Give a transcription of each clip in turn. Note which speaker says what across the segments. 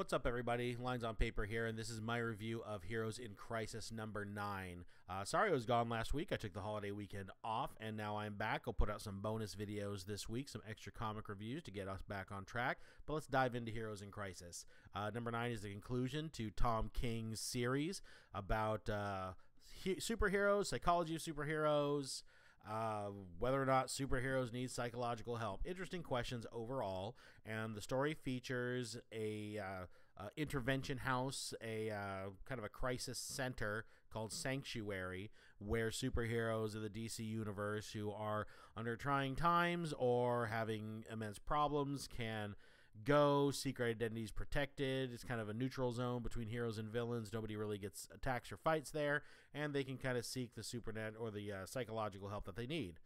Speaker 1: What's up, everybody? Lines on Paper here, and this is my review of Heroes in Crisis number 9. Sorry I was gone last week. I took the holiday weekend off, and now I'm back. I'll put out some bonus videos this week, some extra comic reviews to get us back on track. But let's dive into Heroes in Crisis. Number 9 is the conclusion to Tom King's series about superheroes, psychology of superheroes, whether or not superheroes need psychological help. Interesting questions overall, and the story features a intervention house, a kind of a crisis center called Sanctuary, where superheroes of the DC universe who are under trying times or having immense problems can go. Secret identities protected. It's kind of a neutral zone between heroes and villains. Nobody really gets attacks or fights there, and they can kind of seek the supernet or the psychological help that they need.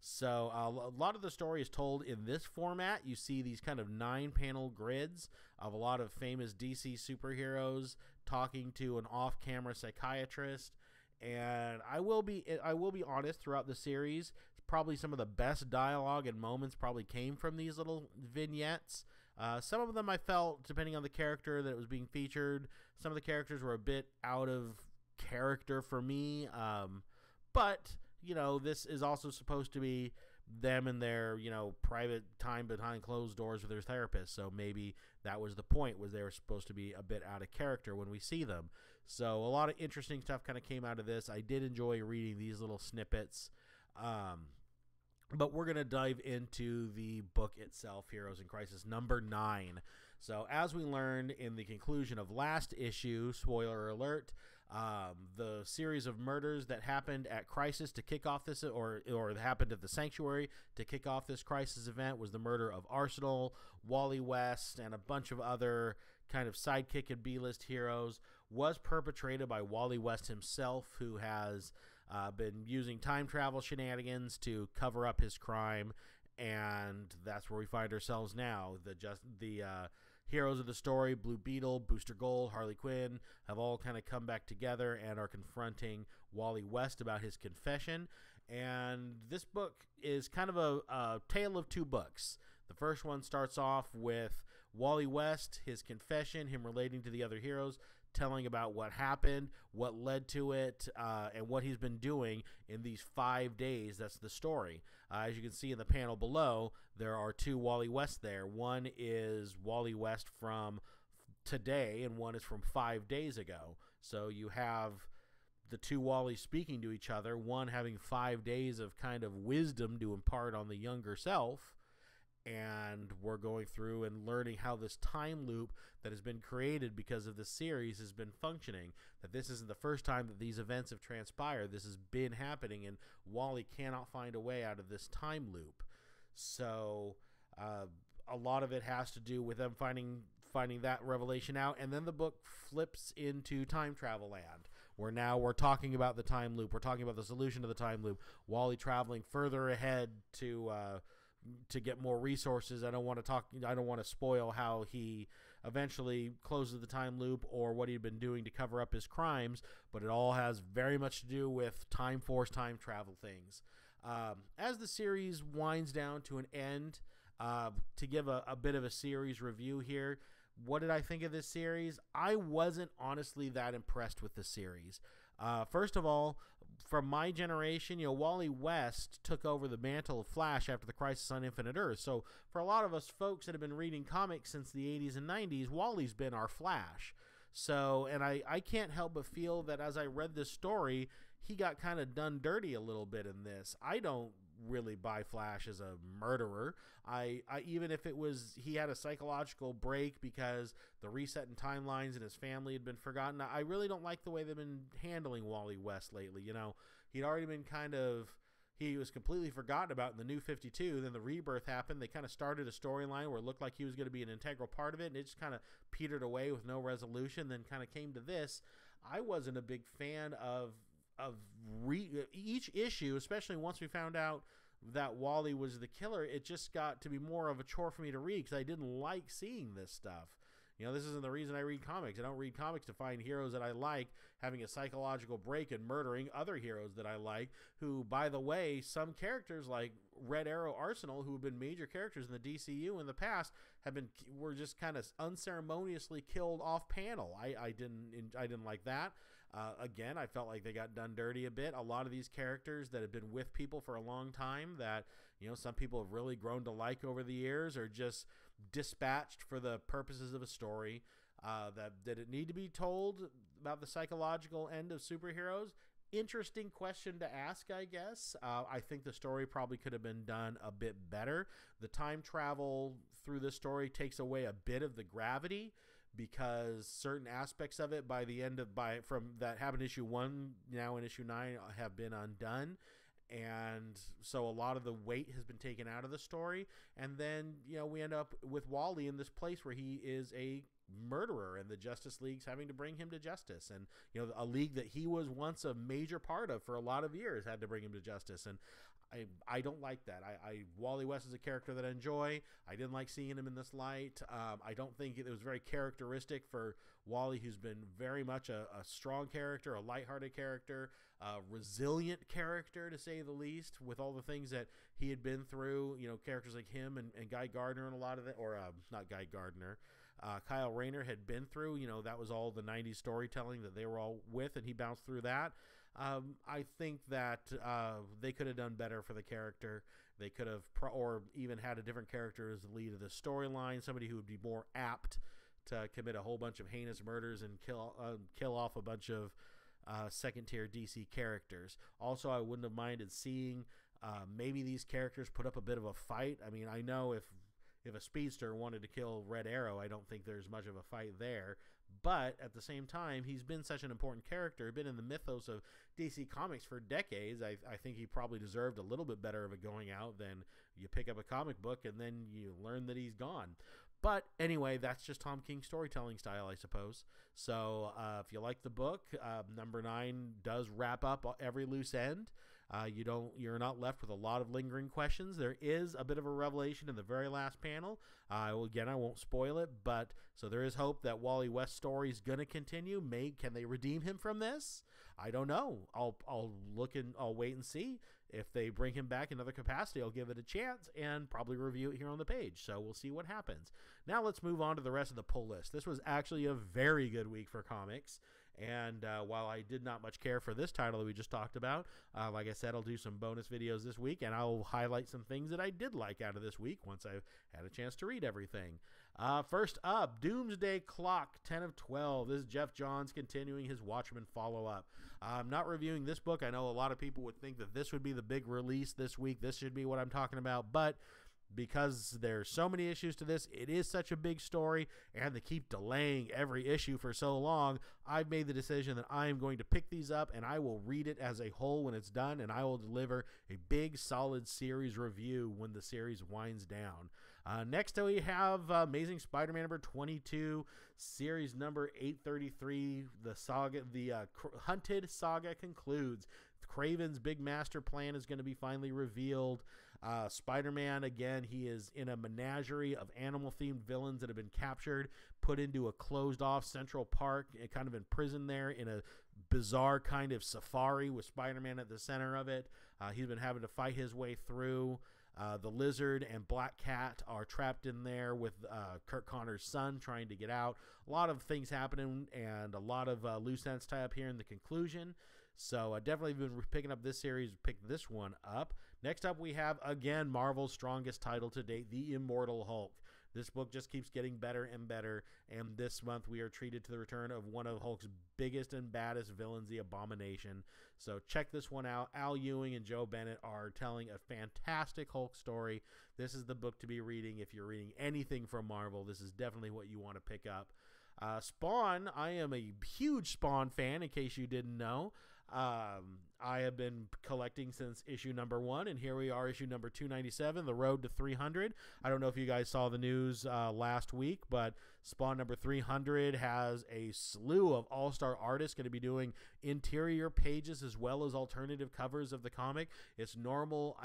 Speaker 1: So a lot of the story is told in this format. You see these kind of 9-panel grids of a lot of famous DC superheroes talking to an off-camera psychiatrist. And I will be honest, throughout the series, probably some of the best dialogue and moments probably came from these little vignettes. Some of them I felt, depending on the character that was being featured, some of the characters were a bit out of character for me. But, you know, this is also supposed to be them and their, private time behind closed doors with their therapist. So maybe that was the point, was they were supposed to be a bit out of character when we see them. So a lot of interesting stuff kind of came out of this. I did enjoy reading these little snippets. But we're going to dive into the book itself, Heroes in Crisis number 9. So as we learned in the conclusion of last issue, spoiler alert, the series of murders that happened at Crisis to kick off this, or happened at the Sanctuary to kick off this Crisis event, was the murder of Arsenal, Wally West, and a bunch of other kind of sidekick and B-list heroes, was perpetrated by Wally West himself, who has been using time travel shenanigans to cover up his crime. And that's where we find ourselves now. The heroes of the story, Blue Beetle, Booster Gold, Harley Quinn, have all kind of come back together and are confronting Wally West about his confession. And this book is kind of a tale of two books. The first one starts off with Wally West, his confession, him relating to the other heroes, telling about what happened, what led to it, and what he's been doing in these 5 days. That's the story. As you can see in the panel below, there are two Wally West there. One is Wally West from today, and one is from 5 days ago. So you have the two Wallies speaking to each other, one having 5 days of kind of wisdom to impart on the younger self, and we're going through and learning how this time loop that has been created because of the series has been functioning, that this isn't the first time that these events have transpired. This has been happening, and Wally cannot find a way out of this time loop. So a lot of it has to do with them finding that revelation out, and then the book flips into time travel land, where now we're talking about the time loop. We're talking about the solution to the time loop. Wally traveling further ahead to get more resources. I don't want to spoil how he eventually closes the time loop or what he'd been doing to cover up his crimes, but it all has very much to do with Time Force, time travel things. As the series winds down to an end, to give a bit of a series review here, what did I think of this series? I wasn't honestly that impressed with the series. First of all, from my generation, Wally West took over the mantle of Flash after the Crisis on Infinite Earth. So for a lot of us folks that have been reading comics since the 80s and 90s, Wally's been our Flash. So, and I can't help but feel that as I read this story, he got kind of done dirty a little bit in this. I don't really buy Flash as a murderer. I even if it was he had a psychological break because the reset in timelines and his family had been forgotten, I really don't like the way they've been handling Wally West lately. He'd already been he was completely forgotten about in the New 52. Then the Rebirth happened. They kind of started a storyline where it looked like he was going to be an integral part of it, and it just kind of petered away with no resolution. Then kind of came to this. I wasn't a big fan of each issue, especially once we found out that Wally was the killer. It just got to be more of a chore for me to read because I didn't like seeing this stuff. This isn't the reason I read comics. I don't read comics to find heroes that I like having a psychological break and murdering other heroes that I like, who, by the way, some characters like Red Arrow Arsenal, who have been major characters in the DCU in the past, were just kind of unceremoniously killed off panel. I didn't like that. Again, I felt like they got done dirty a bit. A lot of these characters that have been with people for a long time that, some people have really grown to like over the years are just dispatched for the purposes of a story. Did it need to be told about the psychological end of superheroes? Interesting question to ask, I guess. I think the story probably could have been done a bit better. The time travel through this story takes away a bit of the gravity, because certain aspects of it from that happened in issue 1, now in issue 9, have been undone. And so a lot of the weight has been taken out of the story. And then, we end up with Wally in this place where he is a murderer, and the Justice League's having to bring him to justice. And, a league that he was once a major part of for a lot of years had to bring him to justice. And I don't like that. Wally West is a character that I enjoy. I didn't like seeing him in this light. I don't think it was very characteristic for Wally, who's been very much a strong character, a lighthearted character, a resilient character, to say the least, with all the things that he had been through. Characters like him and Guy Gardner and a lot of it, or not Guy Gardner, Kyle Rayner had been through. You know, that was all the 90s storytelling that they were all with, and he bounced through that. I think that they could have done better for the character. They could have, or even had a different character as the lead of the storyline, somebody who would be more apt to commit a whole bunch of heinous murders and kill off a bunch of second-tier DC characters. Also, I wouldn't have minded seeing maybe these characters put up a bit of a fight. I mean, I know if a speedster wanted to kill Red Arrow, I don't think there's much of a fight there. But at the same time, he's been such an important character, been in the mythos of DC Comics for decades. I think he probably deserved a little bit better of a going out than you pick up a comic book and then you learn that he's gone. But anyway, that's just Tom King's storytelling style, I suppose. So if you like the book, number 9 does wrap up every loose end. You're not left with a lot of lingering questions. There is a bit of a revelation in the very last panel. I won't spoil it, but so there is hope that Wally West's story is going to continue. Can they redeem him from this? I don't know. I'll wait and see. If they bring him back in another capacity, I'll give it a chance and probably review it here on the page. So we'll see what happens. Now let's move on to the rest of the pull list. This was actually a very good week for comics. And while I did not much care for this title that we just talked about, like I said, I'll do some bonus videos this week, and I'll highlight some things that I did like out of this week once I've had a chance to read everything. First up, Doomsday Clock 10 of 12. This is Jeff Johns continuing his Watchmen follow-up. I'm not reviewing this book. I know a lot of people would think that this would be the big release this week. This should be what I'm talking about, but because there's so many issues to this, it is such a big story, and they keep delaying every issue for so long, I've made the decision that I am going to pick these up, and I will read it as a whole when it's done, and I will deliver a big, solid series review when the series winds down. Next, we have Amazing Spider-Man number 22, series number 833. The Hunted saga concludes. Kraven's big master plan is going to be finally revealed. Spider-Man, again, he is in a menagerie of animal-themed villains that have been captured, put into a closed-off Central Park, and kind of imprisoned there in a bizarre kind of safari with Spider-Man at the center of it. He's been having to fight his way through. The Lizard and Black Cat are trapped in there with Kurt Connor's son trying to get out. A lot of things happening and a lot of loose ends tie up here in the conclusion. So definitely been picking up this series, picked this one up. Next up we have, again, Marvel's strongest title to date, The Immortal Hulk. This book just keeps getting better and better, and this month we are treated to the return of one of Hulk's biggest and baddest villains, the Abomination. So check this one out. Al Ewing and Joe Bennett are telling a fantastic Hulk story. This is the book to be reading if you're reading anything from Marvel. This is definitely what you want to pick up. Spawn, I am a huge Spawn fan, in case you didn't know. I have been collecting since issue number 1, and here we are, issue number 297, the road to 300. I don't know if you guys saw the news last week, but Spawn number 300 has a slew of all-star artists going to be doing interior pages as well as alternative covers of the comic. It's normal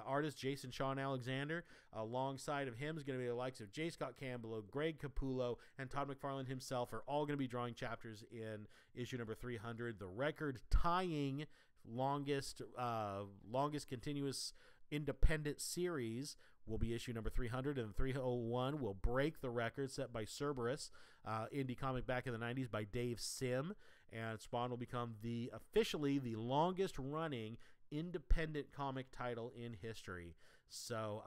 Speaker 1: artist Jason Sean Alexander. Alongside of him is going to be the likes of J. Scott Campbell, Greg Capullo, and Todd McFarlane himself are all going to be drawing chapters in issue number 300. The record tying longest continuous independent series will be issue number 300, and 301 will break the record set by Cerberus, indie comic back in the 90s by Dave Sim, and Spawn will become officially the longest running independent comic title in history. So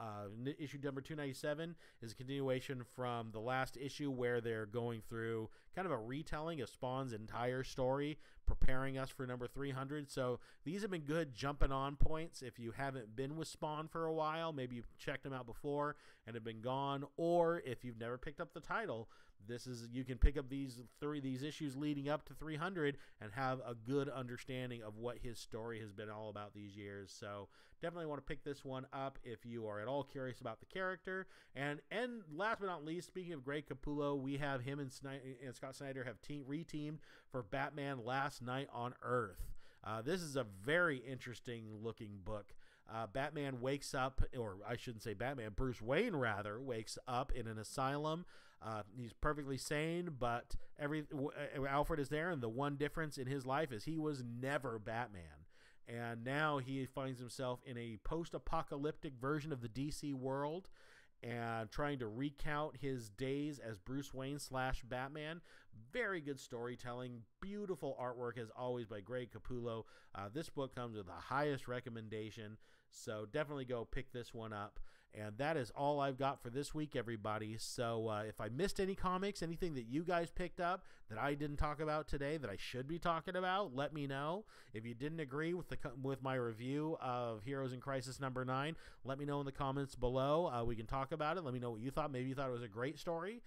Speaker 1: issue number 297 is a continuation from the last issue, where they're going through kind of a retelling of Spawn's entire story, preparing us for number 300. So these have been good jumping on points if you haven't been with Spawn for a while. Maybe you've checked them out before and have been gone, or if you've never picked up the title, you can pick up these issues leading up to 300 and have a good understanding of what his story has been all about these years. So definitely want to pick this one up if you are at all curious about the character. And last but not least, speaking of Greg Capullo, we have him and Scott Snyder have reteamed for Batman Last Night on Earth. This is a very interesting looking book. Batman wakes up, or I shouldn't say Batman, Bruce Wayne rather, wakes up in an asylum. He's perfectly sane, but Alfred is there, and the one difference in his life is he was never Batman. And now he finds himself in a post-apocalyptic version of the DC world and trying to recount his days as Bruce Wayne / Batman. Very good storytelling, beautiful artwork as always by Greg Capullo. This book comes with the highest recommendation, so definitely go pick this one up. And that is all I've got for this week, everybody. So if I missed any comics, anything that you guys picked up that I didn't talk about today that I should be talking about, let me know. If you didn't agree with my review of Heroes in Crisis number 9, let me know in the comments below. We can talk about it. Let me know what you thought. Maybe you thought it was a great story.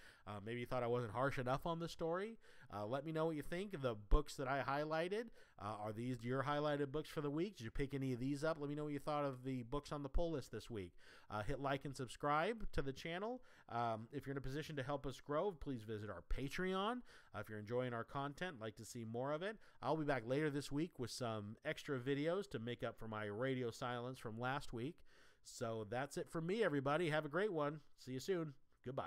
Speaker 1: Maybe you thought I wasn't harsh enough on the story. Let me know what you think. The books that I highlighted, are these your highlighted books for the week? Did you pick any of these up? Let me know what you thought of the books on the pull list this week. Hit like and subscribe to the channel. If you're in a position to help us grow, please visit our Patreon. If you're enjoying our content, like to see more of it, I'll be back later this week with some extra videos to make up for my radio silence from last week. So that's it for me, everybody. Have a great one. See you soon. Goodbye.